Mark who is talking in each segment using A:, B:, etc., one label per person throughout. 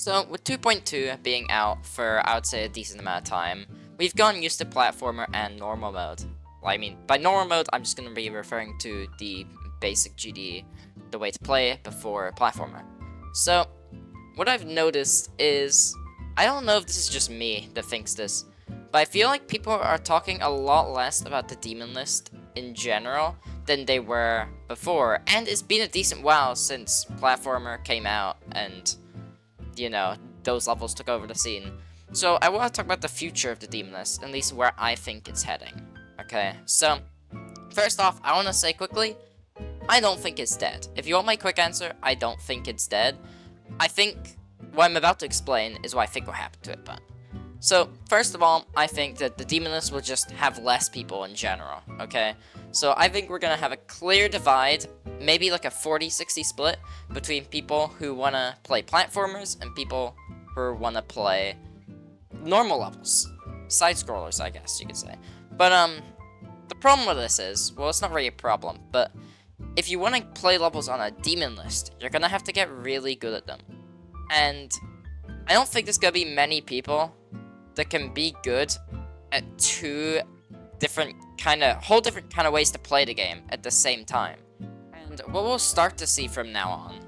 A: So, with 2.2 being out for, I would say, a decent amount of time, we've gotten used to platformer and normal mode. Well, I mean, by normal mode, I'm just going to be referring to the basic GD, the way to play it before platformer. So, what I've noticed is, I don't know if this is just me that thinks this, but I feel like people are talking a lot less about the demon list in general than they were before, and it's been a decent while since platformer came out and those levels took over the scene. So I want to talk about the future of the demon list, at least where I think it's heading. Okay, so first off, I want to say quickly, I don't think it's dead. If you want my quick answer, I don't think it's dead. I think what I'm about to explain is what I think will happen to it, but. So, first of all, I think that the demon list will just have less people in general, okay? So I think we're gonna have a clear divide, maybe like a 40-60 split, between people who wanna play platformers and people who wanna play normal levels. Side-scrollers, I guess you could say. But, the problem with this is, well, it's not really a problem, but if you wanna play levels on a demon list, you're gonna have to get really good at them. And I don't think there's gonna be many people that can be good at whole different kind of ways to play the game at the same time. And what we'll start to see from now on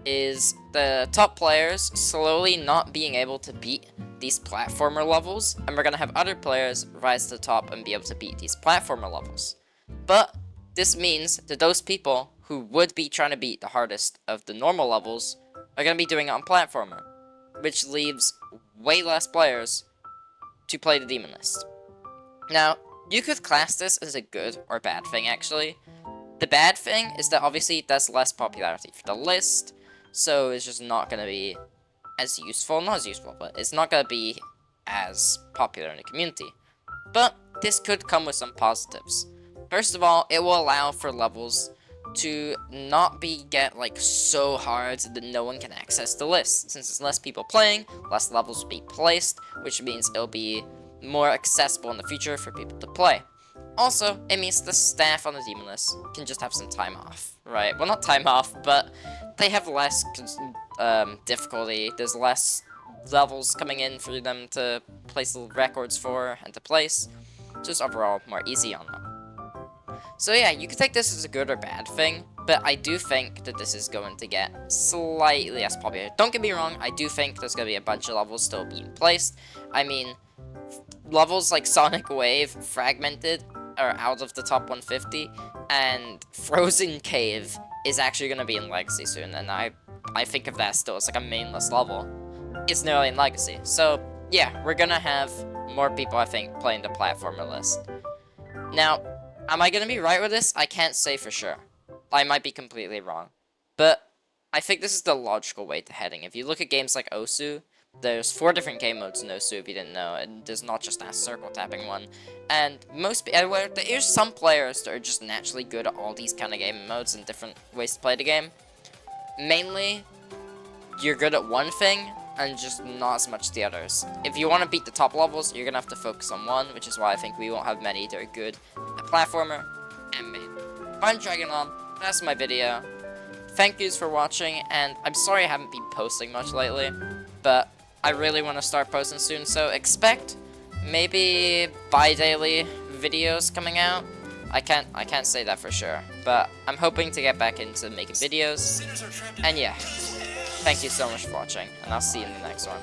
A: is the top players slowly not being able to beat these platformer levels, and we're gonna have other players rise to the top and be able to beat these platformer levels. But this means that those people who would be trying to beat the hardest of the normal levels are gonna be doing it on platformer, which leaves way less players to play the demon list. Now, you could class this as a good or bad thing, actually. The bad thing is that obviously that's less popularity for the list, so it's just not going to be as useful, but it's not going to be as popular in the community. But this could come with some positives. First of all, it will allow for levels to not get so hard that no one can access the list. Since there's less people playing, less levels will be placed, which means it'll be more accessible in the future for people to play. Also, it means the staff on the demon list can just have some time off, right? Well, not time off, but they have less difficulty. There's less levels coming in for them to place the records for and to place. Just overall more easy on them. So yeah, you could take this as a good or bad thing, but I do think that this is going to get slightly less popular. Don't get me wrong, I do think there's going to be a bunch of levels still being placed. I mean, levels like Sonic Wave Fragmented are out of the top 150, and Frozen Cave is actually going to be in Legacy soon, and I think of that still as like a mainless level. It's nearly in Legacy. So yeah, we're going to have more people, I think, playing the platformer list. Now, am I going to be right with this? I can't say for sure. I might be completely wrong. But I think this is the logical way to heading. If you look at games like Osu, there's 4 different game modes in Osu if you didn't know, and there's not just that circle tapping one. And there's some players that are just naturally good at all these kind of game modes and different ways to play the game. Mainly, you're good at one thing, and just not as much the others. If you want to beat the top levels, you're going to have to focus on one, which is why I think we won't have many that are good at platformer and main. I'm Dragonlon, that's my video. Thank yous for watching, and I'm sorry I haven't been posting much lately, but I really want to start posting soon, so expect maybe bi-daily videos coming out. I can't say that for sure, but I'm hoping to get back into making videos, and yeah. Thank you so much for watching, and I'll see you in the next one.